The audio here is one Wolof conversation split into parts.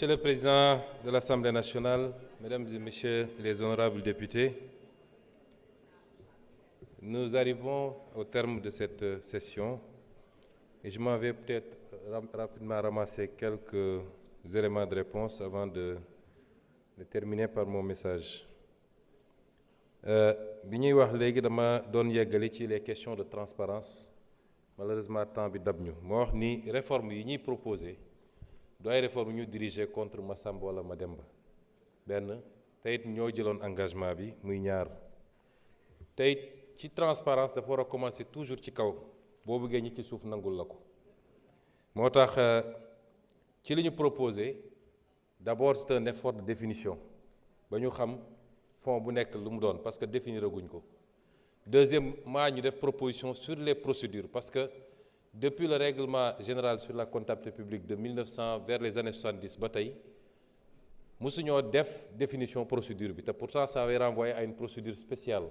Monsieur le Président de l'Assemblée nationale, Mesdames et Messieurs les honorables députés, nous arrivons au terme de cette session et je m'en vais peut-être rapidement ramasser quelques éléments de réponse avant de terminer par mon message. Bi ñuy wax léegi dama doon yeggali ci les questions de transparence malheureusement temps bi dab ñu moo wax ni réforme yi ñuy proposé du ay réforme ñu diriger contre Massamba wala Mademba benn te it ñoo jëloon engagement bi muy ñaar te it ci transparence dafa war a commencer toujours ci kaw boo bëggee ñi ci suuf nangul la ko moo tax ci li ñu proposé d'abord c'est un effort de définition ba ñu xam fond bu nekk lu mu doon parce que définir aguñ ko deuxièmement ñu def proposition sur les procédures parce que depuis le règlement général sur la comptabilité publique de 1900 vers les années 70 ba tey mosuñoo def définition procédure bi te pourtant ça avait renvoyé à une procédure spéciale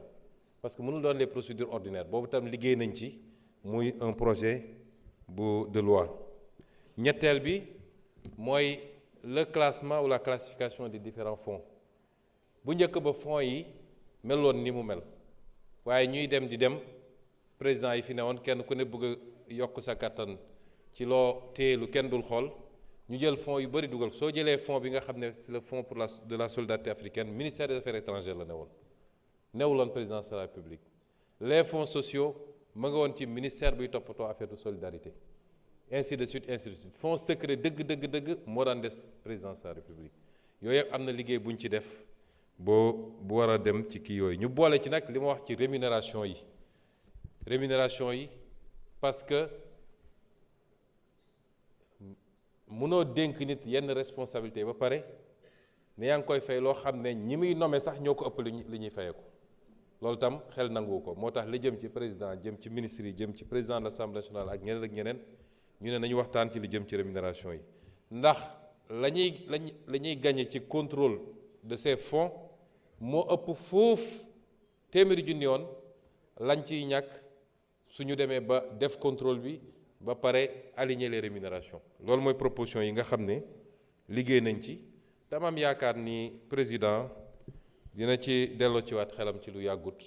parce que mënul doon les procédures ordinaires boobu tam liggéey nañ ci muy un projet de loi ñetteel bi mooy le classement ou la classification des différents fonds bu njëkk ba fonds yi meloon ni mu mel waaye ñuy dem di dem président yi fi ne woon kenn ku ne bëgg a yokk sa kattan ci loo téye lu kenn dul xool ñu jël fonds yu bëri dugal soo jëlee fonds bi nga xam ne c'est le fonds pour de la solidarité africaine ministère des affaires étrangères la ne woon newuloon présidence de la République les fonds sociaux ma nga woon ci ministère buy toppatoo affaire de solidarité ainsi de suite fonds secret dëgg moo daan des présidence de la République yooyu yëpp am na liggéey bu ñu ci def bu war a dem ci kii yooyu ñu boole ci nag li ma wax ci rémunération yi parce que mënoo dénk nit yenn responsabilité ba pare ne yaa ngi koy fay loo xam ne ñi muy nommé sax ñoo ko ëpp li ñuy fayee ko loolu tam xel nangu ko moo tax li jëm ci président jëm ci ministre yi jëm ci président de l'Assemblée nationale ak ñeneen ñu ne nañu waxtaan ci li jëm ci rémunération yi ndax la ñuy gagné ci contrôle de ces fonds moo ëpp foofu téeméeri junni yoon lañ ciy ñàkk suñu demee ba def contrôle bi ba pare aligner les rémunérations loolu mooy proposition yi nga xam ne liggéey nañ ci dama am yaakaar ni président dina ci delloo ci waat xelam ci lu yàggut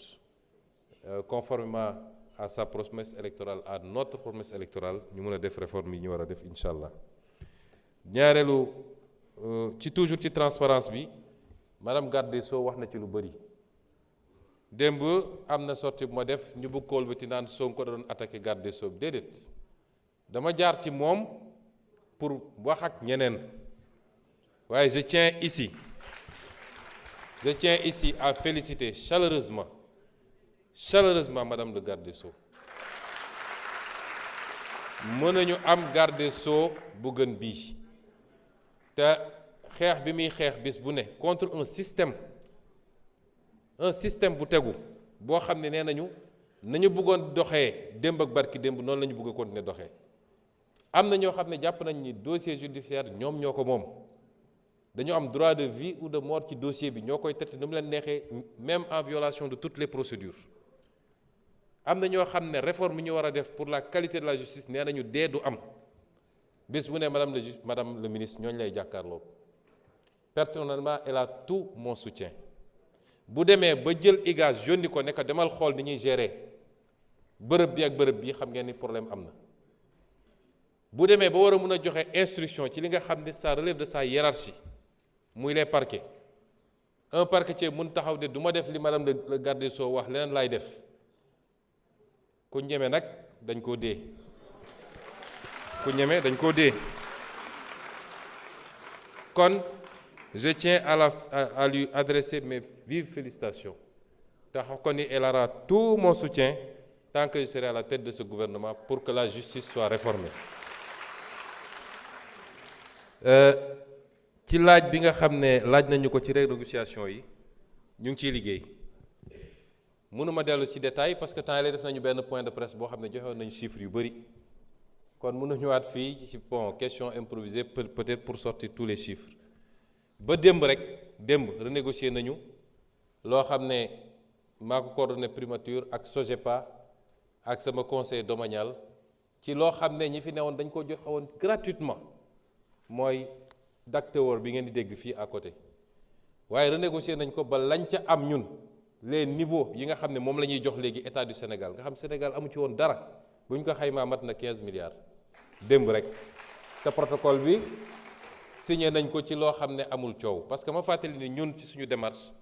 conformément à sa promesse électorale à notre promesse électorale ñu mën a def réforme yi ñu war a def incha allah ñaareelu ci toujours ci transparence bi madame garde des Sceaux wax na ci lu bëri démb am na sortie bu ma def ñu bëgg kool ba ti naan Sonko da doon attaqué garde des Sceaux déedéet dama jaar ci moom pour wax ak ñeneen waaye je tiens ici à féliciter chaleureusement madame le garde des Sceaux mën nañu am garde des Sceaux bu gën bii te xeex bi muy xeex bis bu ne contre un système bu tegu boo xam ne nee nañu bëggoon doxee démb ak barki démb noonu la ñu bëgg a continuer doxee am na ñoo xam ne jàpp nañ ni dossier judiciaire ñoom ñoo ko moom dañu am droit de vie ou de mort ci dossier bi ñoo koy traité nu mu leen neexee même en violation de toutes les procédures am na ñoo xam ne réforme yi ñu war a def pour la qualité de la justice nee nañu dee du am bés bu ne madame le ministre ñooñu lay jàkkaarloo personnellement elle a tout mon soutien bu demee ba jël IGAS yónni ko ne ko demal xool ni ñuy gérer bërëb bi ak bërëb bi xam ngeen ni problème am na bu demee ba war a mun a joxe instruction ci li nga xam ne ça relève de sa hiérarchie muy les parquets un parquetier mun taxaw de du ma def li madame le garde des Sceaux wax leneen laay def ku ñeme nag dañ koo dee kon je tiens à lui adresser mes vives félicitations tax ko ni elle aura tout mon soutien tant que je serai à la tête de ce gouvernement pour que la justice soit réformée ci laaj bi nga xam ne laaj nañu ko ci renégociation yi ñu ngi ciy liggéey mënuma dellu ci détail parce que temps yii def nañu benn point de presse boo xam ne joxewoon nañu chiffres yu bëri kon mënu ñëwaat fii ci question improvisée peut-être pour sortir tous les chiffres ba démb renégocier nañu loo xam ne maa ko coordonné primature ak SOGEPA ak sama conseil domanial ci loo xam ne ñi fi newoon dañ ko joxe woon gratuitement mooy Dak Tower bi ngeen di dégg fii à côté waaye renégocier nañ ko ba lañ ca am ñun les niveaux yi nga xam ne moom la ñuy jox léegi état du Sénégal nga xam Sénégal amu ci woon dara bu ñu ko xaymaa mat na 15 milliards démb rek te protocole bi signé nañ ko ci loo xam ne amul coow parce que ma fàttali ni ñun ci suñu démarche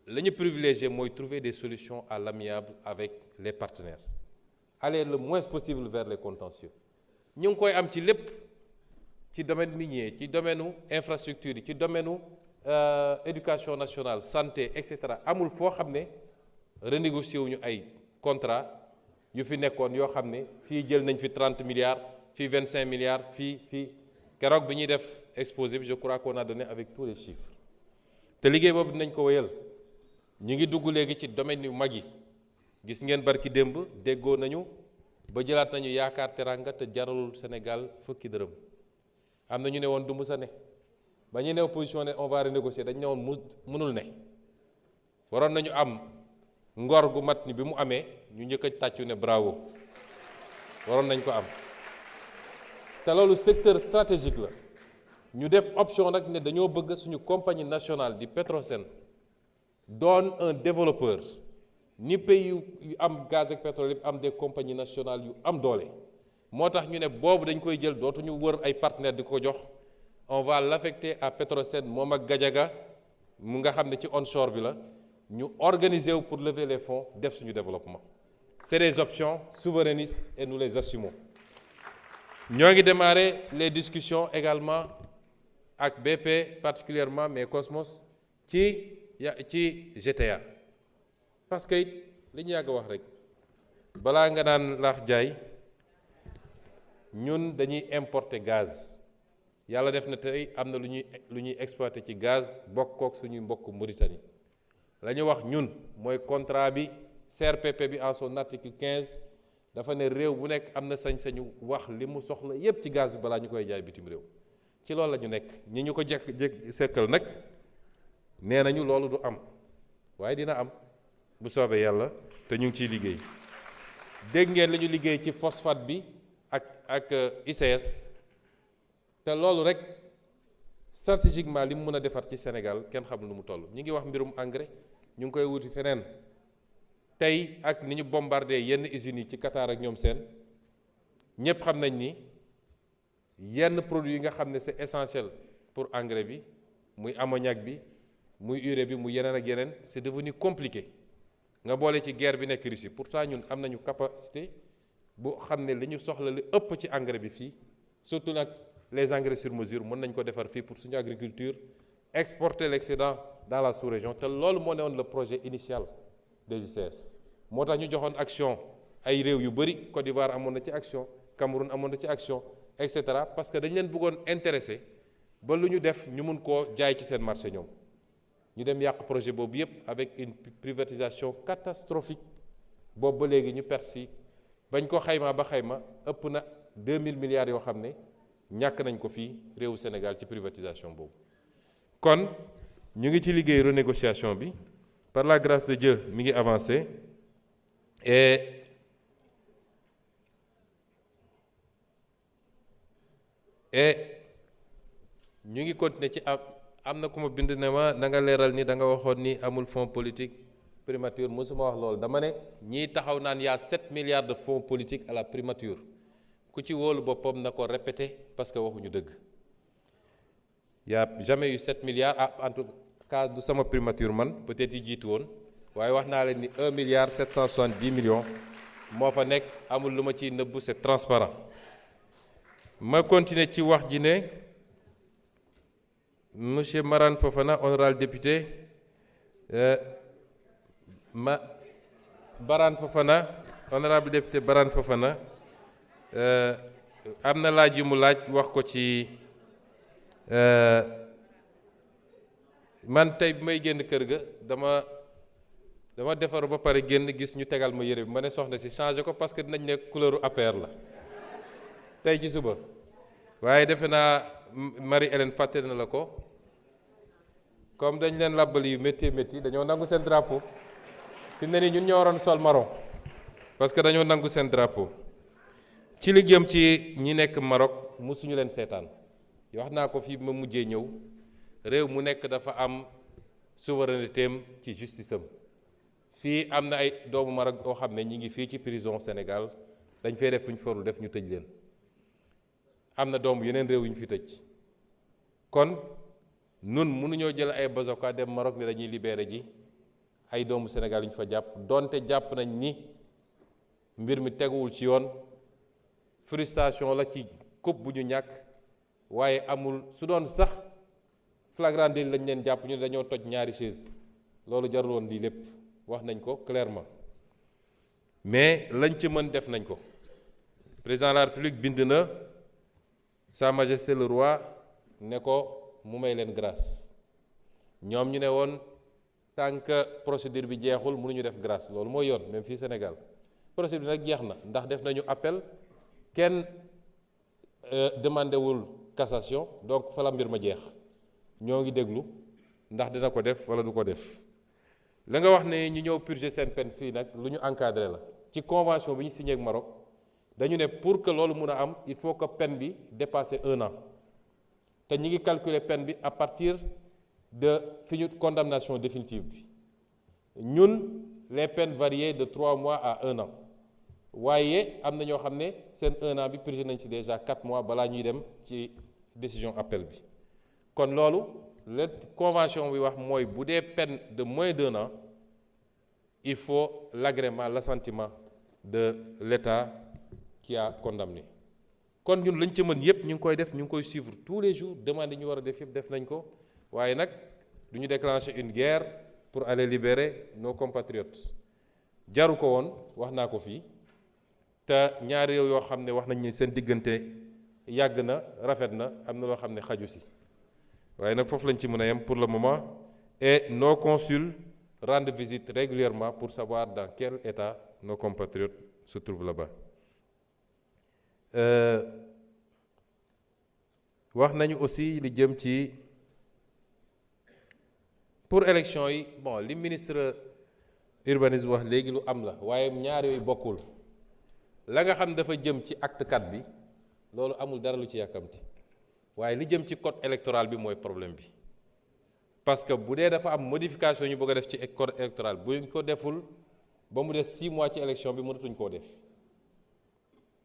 la ñu privilégié mooy trouver des solutions à l'amiable avec les partenaires aller le moins possible vers les contentieux ñu ngi koy am ci lépp ci domaine minier ci domaine infrastructure yi ci domaine éducation nationale santé et cetera amul foo xam ne renégocier wuñu ay contrat yu fi nekkoon yoo xam ne fii jël nañ fi 30 milliards fii 25 milliards fii keroog bi ñuy def exposé bi je crois qu'on a donné avec tous les chiffres te liggéey boobu dinañ ko wéyal ñu ngi dugg léegi ci domaine yu mag yi gis ngeen barki démb déggoo nañu ba jëlaat nañu yaakaar teranga te jaralul Sénégal fukki dërëm am na ñu ne woon du musa ne ba ñu ne opposition ne on va renégocier dañ ne woon mënul ne waroon nañu am ngor gu mat ni bi mu amee ñu njëkk a tàccu ne bravo waroon nañ ko am te loolu secteur stratégique la ñu def option nag ne dañoo bëgg suñu compagnie nationale di Petrosen doon un développeur ni pays yu am gaz ak pétrole yëpp am des compagnies nationales yu am doole moo tax ñu ne boobu dañ koy jël dootuñu wër ay partenaires di ko jox on va l'affecter à Petrosen moom ak Gadiaga mu nga xam ne ci onshore bi la ñu organiser wu pour lever les fonds def suñu développement c'est des options souverainistes et nous les assumons ñoo ngi démarrer les discussions également ak BP particulièrement mais Cosmos ci GTA parce que it li ñu yàgg a wax rek balaa nga naan laax jaay ñun dañuy importer gaz yàlla def na tey am na lu ñuy exploiter ci gaz bokkook suñuy mbokk Mauritanie la ñu wax ñun mooy contrat bi CRPP bi en son article 15 dafa ne réew bu nekk am na sañ-sañu wax li mu soxla yépp ci gaz bi balaa ñu koy jaay bitim réew ci loolu la ñu nekk ñi ñu ko jekk sekkal nag nee nañu loolu du am waaye dina am bu soobee yàlla te ñu ngi ciy liggéey dégg ngeen li ñu liggéey ci phosphate bi ak ICS te loolu rek stratégiquement li mu mën a defar ci Sénégal kenn xamul nu mu toll ñu ngi wax mbirum engrais ñu ngi koy wuti feneen tey ak ni ñu bombardé yenn usines yi ci Qatar ak ñoom seen ñépp xam nañ ni yenn produits yi nga xam ne c'est essentiel pour engrais bi muy ammoniac bi muy urée bi muy yeneen ak yeneen c'est devenu compliqué nga boole ci guerre bi nekk Russie pourtant ñun am nañu capacité bu xam ne li ñu soxla li ëpp ci engrais bi fii surtout nag les engrais sur mesure mën nañ ko defar fii pour suñu agriculture exporter l'excédent dans la sous-région te loolu moo ne woon le projet initial des ICS moo tax ñu joxoon action ay réew yu bëri Côte d'Ivoire amoon na ci action Cameroun amoon na ci action et cetera parce que dañ leen bëggoon intéressé ba lu ñu def ñu mun koo jaay ci seen marché ñoom ñu dem yàq projet boobu yépp avec une privatisation catastrophique boobu ba léegi ñu perte si bañ ko xaymaa ba xayma ëpp na 2000 milliards yoo xam ne ñàkk nañ ko fii réewu Sénégal ci privatisation boobu kon ñu ngi ci liggéey renégociation bi par la grâce de Dieu mi ngi avancé et ñu ngi continuer ci am na ku ma bind ne ma da nga leeral ni da nga waxoon ni amul fonds politique primature mosuma wax loolu dama ne ñii taxaw naan y a 7 milliards de fonds politiques à la primature ku ci wóolu boppam na ko répéter parce que waxuñu dëgg y a jamais eu 7 milliards en tout cas du sama primature man peut-être yi jiitu woon waaye wax naa leen ni 1 milliard 770 millions moo fa nekk amul lu ma ciy nëbbu c'est transparent ma continuer ci wax ji ne monsieur Marane Fofana honorable député Barane Fofana honorable député Barane Fofana am na laaj yu mu laaj wax ko ci man tey bi may génn kër ga dama defar ba pare génn gis ñu tegal ma yére bi ma ne soxna si changé ko parce que dinañ ne couleur APR la tey ci suba waaye defe naa Marie-Hélène fàtte na la ko comme dañ leen làbbali yu métti dañoo nangu seen drapeau fi mu ne nii ñun ñoo waroon sol marron parce que dañoo nangu seen drapeau ci li jëm ci ñi nekk Maroc musuñu leen seetaan wax naa ko fii ma mujjee ñëw réew mu nekk dafa am souveraineté am ci justice am fii am na ay doomu Maroc yoo xam ne ñi ngi fii ci prison Sénégal dañ fay def lu ñu farul def ñu tëj leen am na doomu yeneen réew yu ñu fi tëj kon nun mënuñoo jël ay bazoka dem Maroc ni dañuy libéré ji ay doomu Sénégal yu ñu fa jàpp donte jàpp nañ ni mbir mi teguwul ci yoon frustration la ci coupe bu ñu ñàkk waaye amul su doon sax flagrant délit lañ leen jàpp ñu ne dañoo toj ñaari chaise loolu jarul woon lii lépp wax nañ ko clairement mais lañ ci mën def nañ ko président de la République bind na Sa Majesté le roi ne ko mu may leen grâce ñoom ñu ne woon tant que procédure bi jeexul mënuñu def grâce loolu mooy yoon même fii Sénégal procédure nag jeex na ndax def nañu appel kenn demandé wul cassation donc fa la mbir ma jeex ñoo ngi déglu ndax dina ko def wala du ko def la nga wax ne ñu ñëw purger seen peine fii nag lu ñu encadré la ci convention bi ñu signé ak Maroc dañu ne pour que loolu mun a am il faut que peine bi dépasser 1 an te ñi ngi calculer peine bi à partir de fi ñu condamnation définitive bi ñun les peines variaient de 3 mois à 1 an waaye am na ñoo xam ne seen 1 an bi purgé nañ ci déjà 4 mois balaa ñuy dem ci décision appel bi kon loolu la convention bi wax mooy bu dee peine de moins d'1 an il faut l'agrément l'assentiment de l'État qui a condamné kon ñun lañ ci mën yépp ñu ngi koy def ñu ngi koy suivre tous les jours demande yi ñu war a def yépp def nañ ko waaye nag du ñu déclencher une guerre pour aller libérer nos compatriotes jaru ko woon wax naa ko fii te ñaari réew yoo xam ne wax nañ ni seen diggante yàgg na rafet na am na loo xam ne xaju si waaye nag foofu lañ ci mën a yem pour le moment et nos consuls rendent visite régulièrement pour savoir dans quel état nos compatriotes se trouvent là-bas. wax nañu aussi li jëm ci pour élection yi bon li ministre urbanisme wax léegi lu am la waaye ñaar yooyu bokkul la nga xam dafa jëm ci acte 4 bi loolu amul dara lu ci yàkkamti waaye li jëm ci code électoral bi mooy problème bi parce que bu dee dafa am modification ñu bëgg a def ci code électoral buñ ko deful ba mu des 6 mois ci élection bi mënatuñ koo def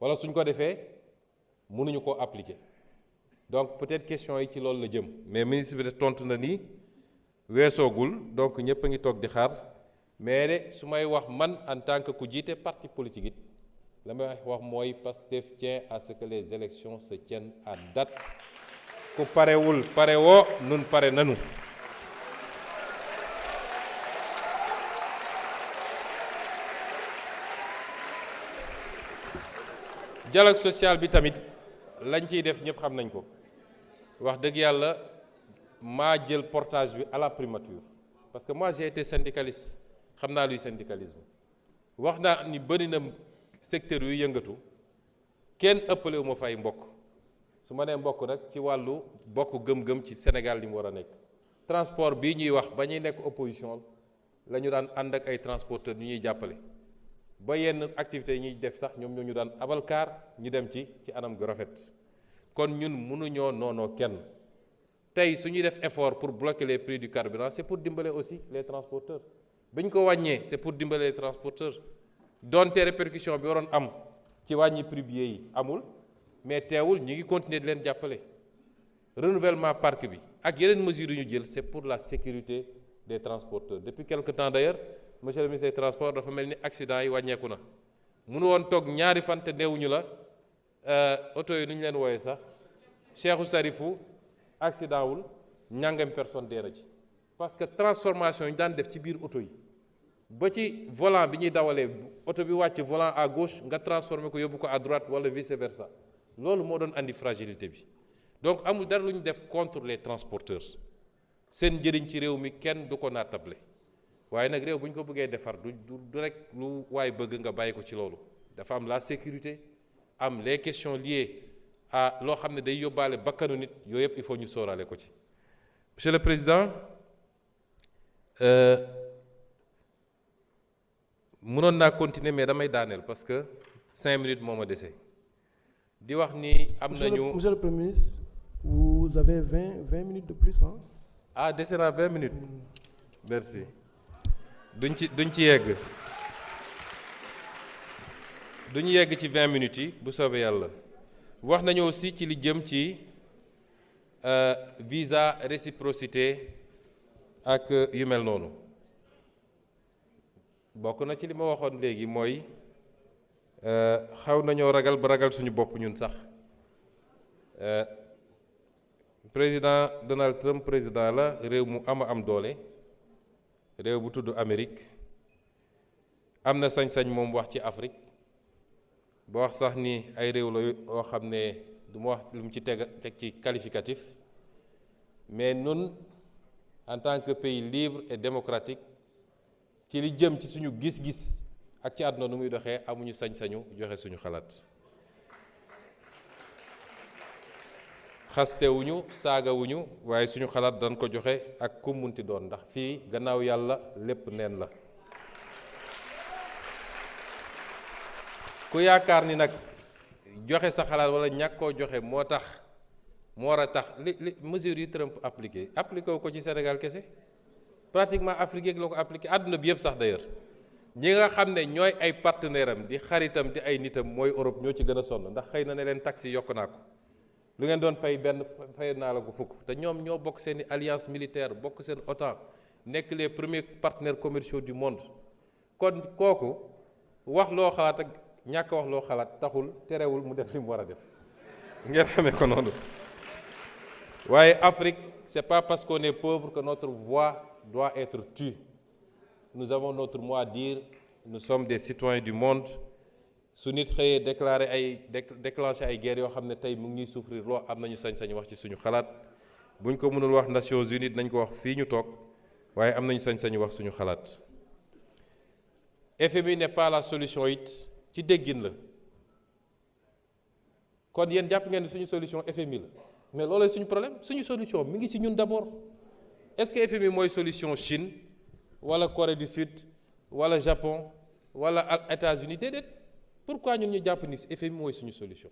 wala suñ ko defee mënuñu koo appliquer donc peut-être question yi ci loolu la jëm mais ministre bi de tontu na ni weesoogul donc ñëpp a ngi toog di xaar mais de su may wax man en tant que ku jiite parti politique it la may wax mooy Pastef tient à ce que les élections se tiennent à date ku parewul pare woo nun pare nanu dialogue social bi tamit lañ ciy def ñëpp xam nañ ko wax dëgg yàlla maa jël portage bi à la primature parce que moi j'ai été syndicaliste xam naa luy syndicalisme wax naa ni bëri na secteur yu yëngatu kenn ëppale wu ma fay mbokk su ma nee mbokk nag ci wàllu bokk gëm-gëm ci Sénégal li mu war a nekk transport bii ñuy wax ba ñuy nekk opposition la ñu daan ànd ak ay transporteurs ñu ñuy jàppale ba yenn activités yi ñuy def sax ñoom ñoo ñu daan abal kaar ñu dem ci anam gu rafet kon ñun mënuñoo noonoo kenn tey su ñuy def effort pour bloquer les prix du carburant c'est pour dimbale aussi les transporteurs bi ñu ko wàññee c'est pour dimbale les transporteurs donte répercussion bi waroon am ci wàññi prix billets yi amul mais teewul ñu ngi continuer di leen jàppale renouvellement parc bi ak yeneen mesures yu ñu jël c'est pour la sécurité des transporteurs depuis quelque temps d'ailleurs monsieur le ministre des transports dafa mel ni accident yi wàññeeku na mënu woon toog ñaari fan te neewuñu la oto yi nu ñu leen wooyee sax Cheikhou Sarifou accident wul ñàngam personne dee na ci parce que transformation yi ñu daan def ci biir oto yi ba ci volant bi ñuy dawalee oto bi wàcc volant à gauche nga transformer ko yóbbu ko à droite wala vice versa loolu moo doon andi fragilité bi donc amul dara lu ñu def contre les transporteurs seen njëriñ ci réew mi kenn du ko naatable waaye nag réew bu ñu ko bëggee defar du rek lu waay bëgg nga bàyyi ko ci loolu dafa am la sécurité am les questions liées à loo xam ne day yóbbaale bakkanu nit yooyu yëpp il faut ñu sóoraale ko ci. Monsieur le Président mënoon naa continuer mais damay daaneel parce que 5 minutes moo ma dese di wax ni am nañu. Monsieur le Premier ministre, vous vous avez 20 minutes de plus, hein? Ah, dese naa 20 minutes. Merci. duñ ci yegg. duñu yegg ci 20 minutes yi bu soobee yàlla. wax nañu aussi ci li jëm ci visa réciprocité ak yu mel noonu. bokk na ci li ma waxoon léegi mooy xaw nañoo ragal ba ragal suñu bopp ñun sax. président Donald Trump président la réew mu am doole réew bu tudd Amérique am na sañ-sañ moom wax ci Afrique ba wax sax ni ay réew la yoo xam ne du ma wax lu mu ci teg ci qualificatif mais nun en tant que pays libre et démocratique ci li jëm ci suñu gis-gis ak ci àdduna nu muy doxee amuñu sañ-sañu joxe suñu xalaat. xastewuñu saagawuñu waaye suñu xalaat dañ ko joxe ak ku munti doon ndax fii gannaaw yàlla lépp neen la. ku yaakaar ni nag joxe sa xalaat wala ñàkk koo joxe moo war a tax li mesures yi Trump appliqué wu ko ci Sénégal kese pratiquement Afrique yeeg la ko appliqué àdduna bi yëpp sax d'ailleurs ñi nga xam ne ñooy ay partenaire am di xaritam di ay nitam mooy Europe ñoo ci gën a sonn ndax xëy na ne leen taxes yokk naa ko. lu ngeen doon fay benn fay naa la ko fukk te ñoom ñoo bokk seen alliance militaire bokk seen OTAN nekk les premiers partenaires commerciaux du monde kon kooku wax loo xalaat ak ñàkk wax loo xalaat taxul terewul mu def li mu war a def ngeen xamee ko noonu. waaye Afrique c'est pas parce qu'on est pauvre que notre voix doit être tue. Nous avons notre mot à dire, nous sommes des citoyens du monde. su nit xëyee déclenché ay guerres yoo xam ne tey mu ngi souffrir loo am nañu sañ-sañ wax ci suñu xalaat buñ ko mënul wax Nations Unies nañ ko wax fii ñu toog waaye am nañu sañ-sañ wax suñu xalaat. FMI n'est pas la solution it ci déggin la kon yéen jàpp ngeen ne suñu solution FMI la mais loolooy suñu problème suñu solution mi ngi ci ñun d'abord. Est-ce que FMI mooy solution Chine wala Corée du Sud wala Japon wala États-Unis déedéet. Pourquoi ñun ñu jàpp ni FMI mooy suñu solution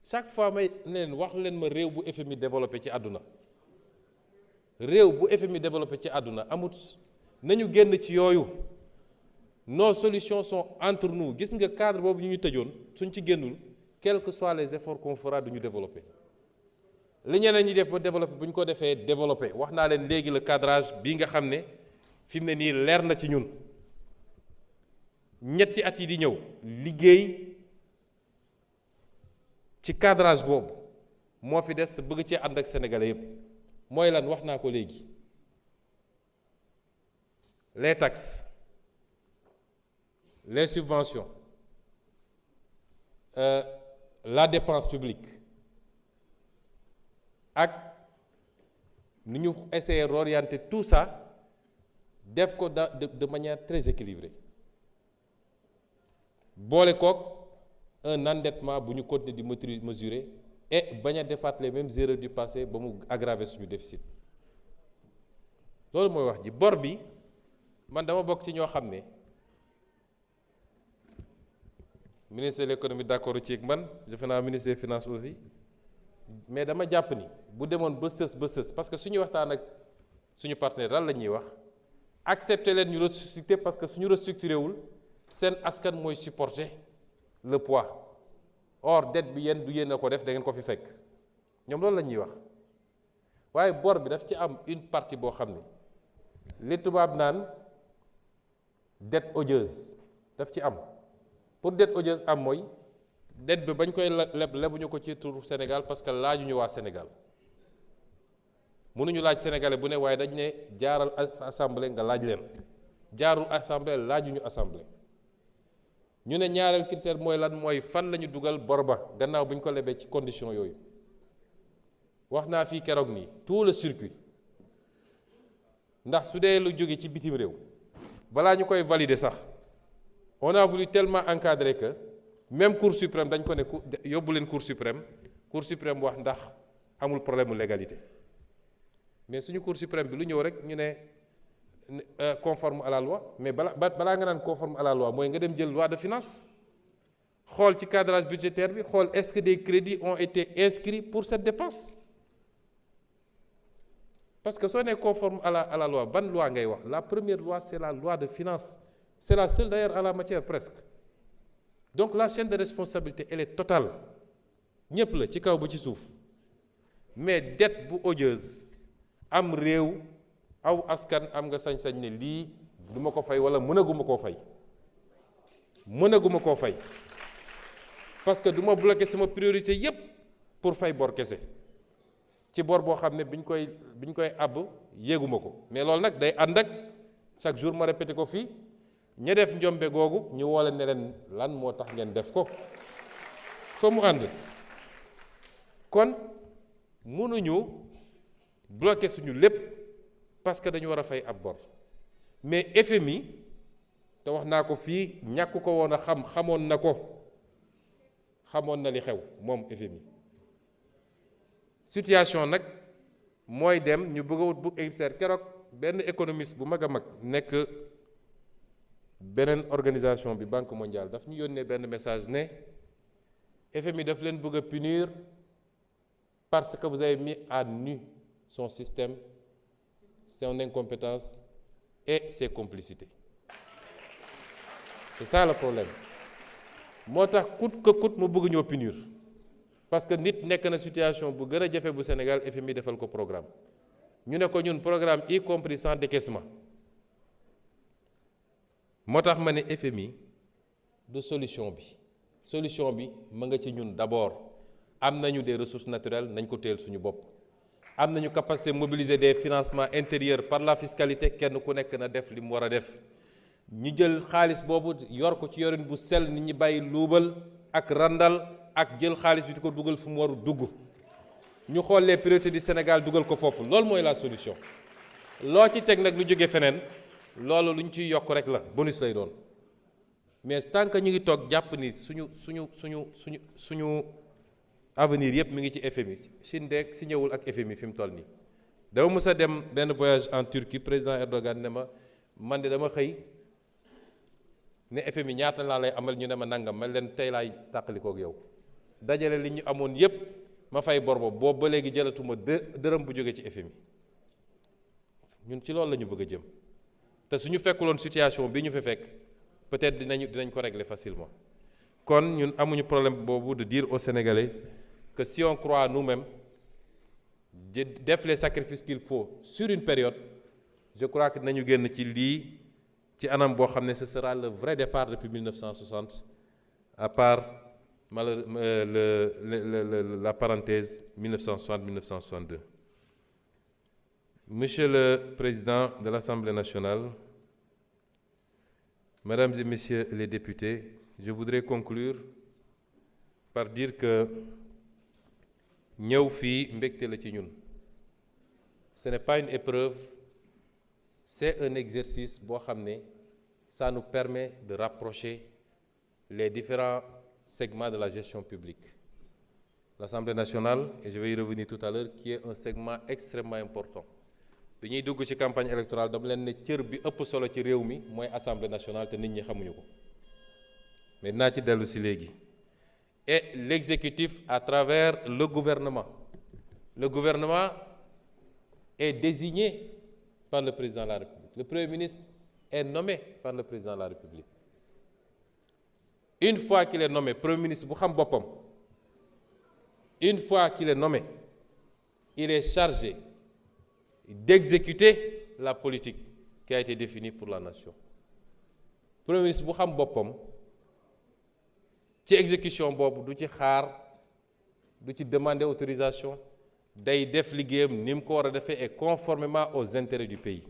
chaque fois may leen wax leen ma réew bu FMI développé ci àdduna réew bu FMI développé ci àdduna amut nañu génn ci yooyu nos solutions sont entre nous gis nga cadre boobu ñu tëjoon suñ ci génnul quels que soient les efforts qu'on fera duñu développé li ñeneen ñi def ba développé bu ñu ko defee développé wax naa leen léegi le cadrage bii nga xam ne fi mu ne nii leer na ci ñun. ñetti at yi di ñëw liggéey ci cadrage boobu moo fi des te bëgg cee ànd ak sénégalais yépp mooy lan wax naa ko léegi les taxes les subventions la dépense publique ak ni ñu essayer d'orienter tout ça def ko de manière très équilibrée. boole kook un endettement bu ñu continuer di mesurer et bañ a defaat les mêmes erreurs du passé ba mu aggraver suñu déficit loolu mooy wax ji. bor bi man dama bokk ci ñoo xam ne ministre de l'économie d'accord ci ak man defe naa ministre des finances aussi mais dama jàpp ni bu demoon ba sës parce que suñu waxtaan ak suñu partenaire lan la ñuy wax accepter leen ñu restructurer parce que suñu restructuré wul seen askan mooy supporter le poids or dette bi yéen du yéen a ko def da ngeen ko fi fekk ñoom loolu la ñuy wax waaye bor bi daf ci am une partie boo xam ne li tubaab naan dette odieuse daf ci am pour dette odieuse am mooy dette bi bañ koy lebuñu ko ci turu Sénégal parce que laajuñu waa Sénégal mënuñu laaj sénégalais bu ne waaye dañ ne jaaral assemblée nga laaj leen jaarul assemblée laajuñu assemblée. ñu ne ñaareel critère mooy lan mooy fan la ñu dugal bor ba gannaaw bu ñu ko lebee ci condition yooyu wax naa fii keroog nii tout le circuit ndax su dee lu jóge ci bitim réew balaa ñu koy valider sax on a voulu tellement encadrer que même Cour suprême dañ ko ne yóbbu leen Cour suprême wax ndax amul problème mu légalité mais suñu Cour suprême bi lu ñëw rek ñu ne. Conforme à la loi mais balaa nga naan conforme à la loi mooy nga dem jël loi de finances xool ci cadrage budgétaire bi xool est-ce que des crédits ont été inscrits pour cette dépense parce que soo nee conforme à la loi ban loi ngay wax la première loi c'est la loi de finances c'est la seule d'ailleurs en la matière presque donc la chaîne de responsabilité elle est totale ñëpp la ci kaw ba ci suuf mais dette bu odieuse am réew aw askan am nga sañ-sañ ne lii du ma ko fay wala mënaguma koo fay parce que du ma bloqué sama priorité yépp pour fay bor kese ci bor boo xam ne biñ koy àbb yéeguma ko mais loolu nag day ànd ak chaque jour ma répété ko fii ña def njombe googu ñu woole ne leen lan moo tax ngeen def ko fa mu ànd kon mënuñu bloqué suñu lépp parce que dañu war a fay ab bor mais FMI te wax naa ko fii ñàkk ko woon a xamoon na li xew moom FMI situation nag mooy dem ñu bëgg a wut bu émissaire keroog benn économiste bu mag a mag nekk beneen organisation bi Banque mondiale daf ñu yónnee benn message ne FMI daf leen bëgg a punir parce que vous avez mis à nu son système, son incompétence et ses complicités. C'est ça le problème. moo tax coûte que coûte mu bëgg ñoo punir parce que nit nekk na situation bu gën a jafe bu Sénégal FMI defal ko programme ñu ne ko ñun programme y compris sans décaissement moo tax ma ne FMI du solution bi ma nga ci ñun d'abord am nañu des ressources naturelles nañ ko teel suñu bopp am nañu capacité mobiliser des financements intérieurs par la fiscalité kenn ku nekk na def li mu war a def ñu jël xaalis boobu yor ko ci yorin bu sell nit ñi bàyyi luubal ak randal ak jël xaalis bi di ko dugal fu mu waru dugg ñu xool les priorités du Sénégal dugal ko foofu loolu mooy la solution loo ci teg nag lu jóge feneen loolu lu ñu ciy yokk rek la bonus lay doon mais tant que ñu ngi toog jàpp ni suñu avenir yëpp mi ngi ci FMI Chine de si ñëwul ak FMI fi mu toll nii dama mës a dem benn voyage en Turquie président Erdogan ne ma man de dama xëy ne FMI ñaata laa lay amal ñu ne ma nangam ma leen tey laay tàqalikook yow dajale li ñu amoon yépp ma fay bor boobu ba léegi jëlatuma dërëm bu jóge ci FMI ñun ci loolu la ñu bëgg a jëm te suñu fekkuloon situation bi ñu fi fekk peut-être dinañ ko régler facilement kon ñun amuñu problème boobu de dire aux Sénégalais que si on croit nous-mêmes def les sacrifices qu'il faut sur une période je crois que dinañu génn ci lii ci anam boo xam ne ce sera le vrai départ depuis 1960 à part la parenthèse 1960-1962. Monsieur le Président de l'Assemblée nationale, Mesdames et Messieurs les députés, je voudrais conclure par dire que ñëw fii mbégte la ci ñun. Ce n'est pas une épreuve, c'est un exercice boo xam ne ça nous permet de rapprocher les différents segments de la gestion publique. L'Assemblée nationale, et je vais y revenir tout à l'heure, qui est un segment extrêmement important. bi ñuy dugg ci campagne électorale dama leen ne cër bi ëpp solo ci réew mi mooy Assemblée nationale te nit ñi xamuñu ko mais dinaa ci dellu si léegi. Et l'exécutif à travers le gouvernement. Le gouvernement est désigné par le président de la République. Le Premier ministre est nommé par le président de la République. Une fois qu'il est nommé, Premier ministre bu xam boppam, une fois qu'il est nommé, il est chargé d'exécuter la politique qui a été définie pour la nation. Premier ministre bu xam boppam ci exécution boobu du ci xaar du ci demander autorisation day def liggéeyam ni mu ko war a defee et conformément aux intérêts du pays.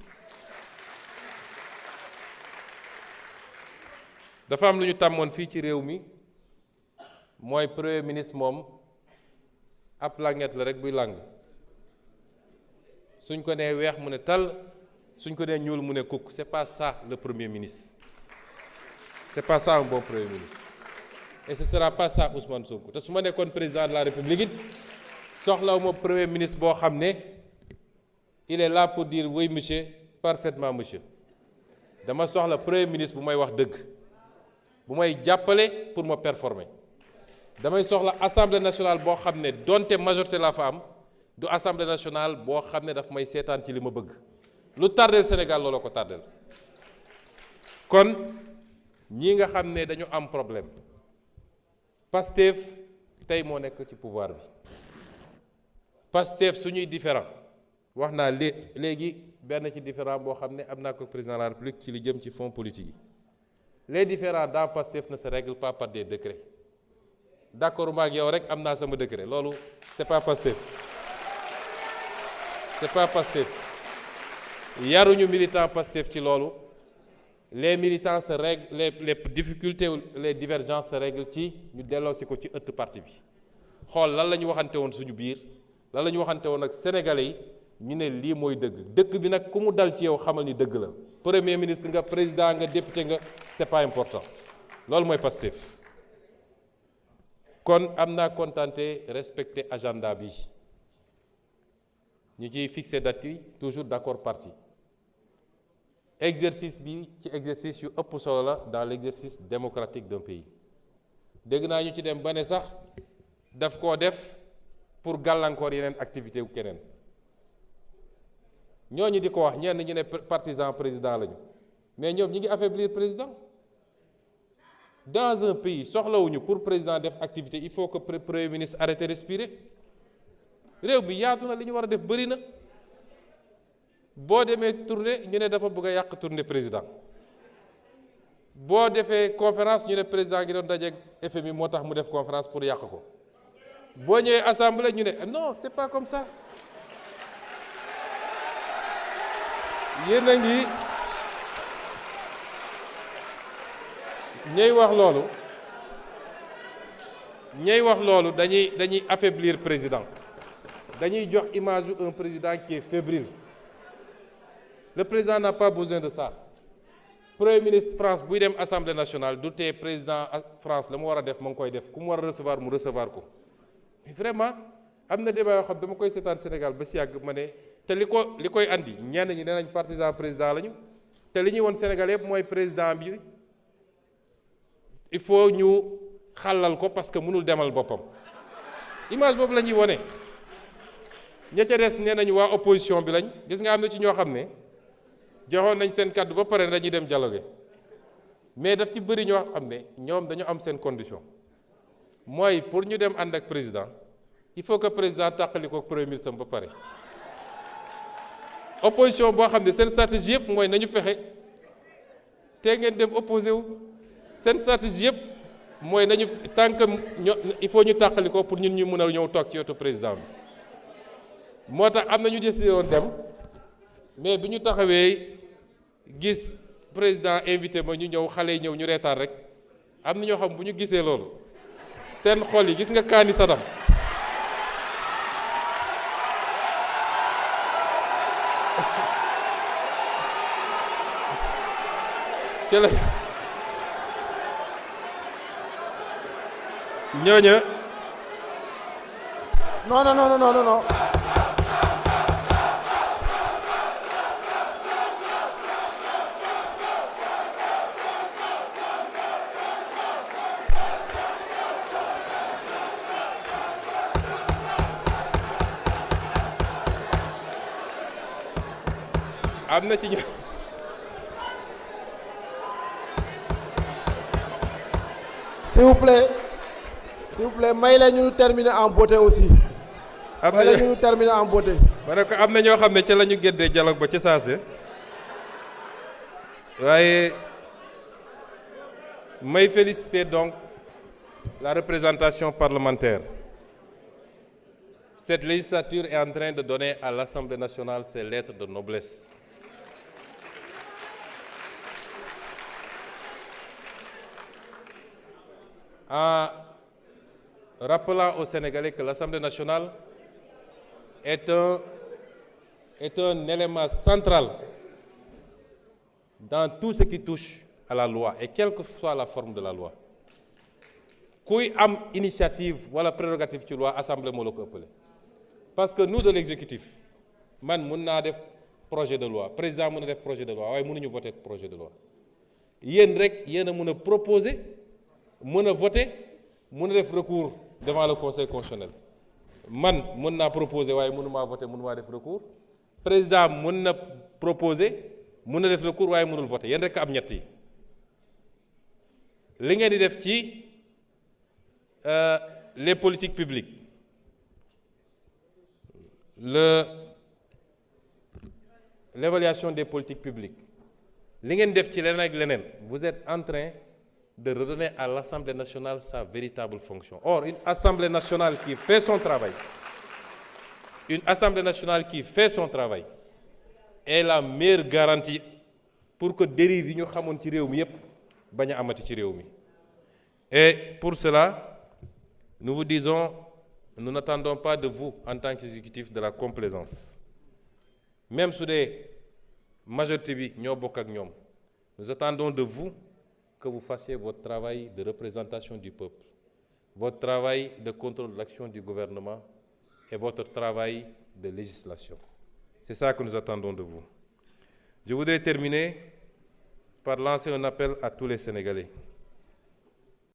dafa am lu ñu tàmmoon fii ci réew mi mooy premier ministre moom ab languette la rek buy làng suñ ko nee weex mu ne tal suñ ko nee ñuul mu ne kukk. C'est pas ça le premier ministre, c'est pas ça un bon premier ministre et ce sera pas ça Ousmane Sonko. te su ma nekkoon président de la République it soxlawuma premier ministre boo xam ne il est là pour dire oui monsieur, parfaitement monsieur. dama soxla premier ministre bu may wax dëgg, bu may jàppale pour ma performer. damay soxla assemblée nationale boo xam ne donte majorité la fa am du assemblée nationale boo xam ne daf may seetaan ci li ma bëgg lu tardeel Sénégal looloo ko tardeel kon ñi nga xam ne dañu am problème Pastef tey moo nekk ci pouvoir bi Pastef suñuy différent wax naa léegi benn ci différent boo xam ne am naa ko président de la République ci li jëm ci fonds politique yi les différends dans Pastef ne se règlent pas par des décrets d'accord maag yow rek am naa sama décret loolu c'est pas Pastef c'est pas Pastef yaruñu militant Pastef ci loolu les militants se règlent les difficultés les divergences se règlent ci ñu delloosi ko ci ëtt parti bi xool lan la ñu waxante woon suñu biir lan la ñu waxante woon ak sénégalais yi ñu ne lii mooy dëgg bi nag ku mu dal ci yow xamal ni dëgg la premier ministre nga président nga député nga c'est pas important loolu mooy Pastef kon am naa contenté respecter agenda bi ñu ciy fixé date yi toujours d'accord parti exercice bi ci exercice yu ëpp solo la dans l'exercice démocratique d'un pays dégg naa ñu ci dem ba ne sax daf koo def pour gàllankoor yeneen activité wu keneen ñooñu di ko wax ñenn ñu ne partisan président lañu mais ñoom ñi ngi affaiblir président dans un pays soxlawuñu pour président def activité il faut que premier ministre arrête respirer réew bi yaatu na li ñu war a def bëri na boo demee tournée ñu ne dafa bëgg a yàq tournée président boo defee conférence ñu ne président gi doon dajeeg FMI moo tax mu def conférence pour yàq ko boo ñëwee assemblée ñu ne non c'est pas comme ça yéen a ngi ñay wax loolu dañuy affaiblir président dañuy jox image un président qui est fébrile le président n'a pas besoin de ça premier ministre France buy dem assemblée nationale du tee président France la mu war a def ma ngi koy def ku mu war a recevoir mu recevoir ko mais vraiment am na débat yoo xam dama koy seetaan Sénégal ba si yàgg ma ne te li koy andi ñenn ñi nee nañ partisan président lañu te li ñuy woon Sénégal yëpp mooy président bi il faut ñu xàllal ko parce que mënul demal boppam image boobu la ñuy wone ña ca des nee nañu waa opposition bi lañ gis nga am na ci ñoo xam ne joxoon nañ seen kàddu ba pare dañuy dem dialogue mais daf ci bëri ñoo xam ne ñoom dañu am seen condition mooy pour ñu dem ànd ak président il faut que président tàqali ko premier ministre ba pare opposition boo xam ne seen stratégie yëpp mooy nañu fexe te ngeen dem opposé wu seen stratégie yëpp mooy nañu tant que il faut ñu tàqali ko pour ñun ñu mën a ñëw toog ci wetu président bi moo tax am na ñu décidé woon dem mais bi ñu taxawee gis président invité ma ñu ñëw xale yi ñëw ñu reetaan rek am na ñoo xam bu ñu gisee loolu seen xol yi gis nga kaani Sadam ci la ñooña non. am na ci ñu s'il vous plaît may la ñu terminer en beauté aussi. may la ñu terminer en beauté. ma ne ko am na ñoo xam ne ca la ñu géddee dialogue ba ci saase waaye may féliciter donc la représentation parlementaire. Cette législature est en train de donner à l'Assemblée nationale ses lettres de noblesse. En rappelant aux Sénégalais que l'Assemblée nationale est un élément central dans tout ce qui touche à la loi et quelle que soit la forme de la loi. Kuy am initiative wala prérogative ci loi assemblée moo la ko ëppale parce que nous de l'exécutif man mun naa def projet de loi président mun na def projet de loi waaye mënuñu voter projet de loi yéen rek yéen a mun a proposer mën a voter mën a def recours devant le conseil constitutionnel man mën naa proposer waaye mënumaa voter mënumaa def recours président mën na proposer mën na def recours waaye mënul voter yéen rek am ñett yi li ngeen di def ci les politiques publiques l'évaluation des politiques publiques li ngeen def ci leneen ak leneen vous êtes en train de redonner à l'Assemblée nationale sa véritable fonction. Or, une Assemblée nationale qui fait son travail, est la meilleure garantie pour que dérive yi ñu xamoon ci réew mi yépp bañ a amati ci réew mi. Et pour cela, nous vous disons, nous n'attendons pas de vous en tant qu'exécutif de la complaisance. Même sous des majorités bi ñoo bokk ak ñoom, nous attendons de vous que vous fassiez votre travail de représentation du peuple, votre travail de contrôle de l'action du gouvernement et votre travail de législation. C'est ça que nous attendons de vous. Je voudrais terminer par lancer un appel à tous les Sénégalais.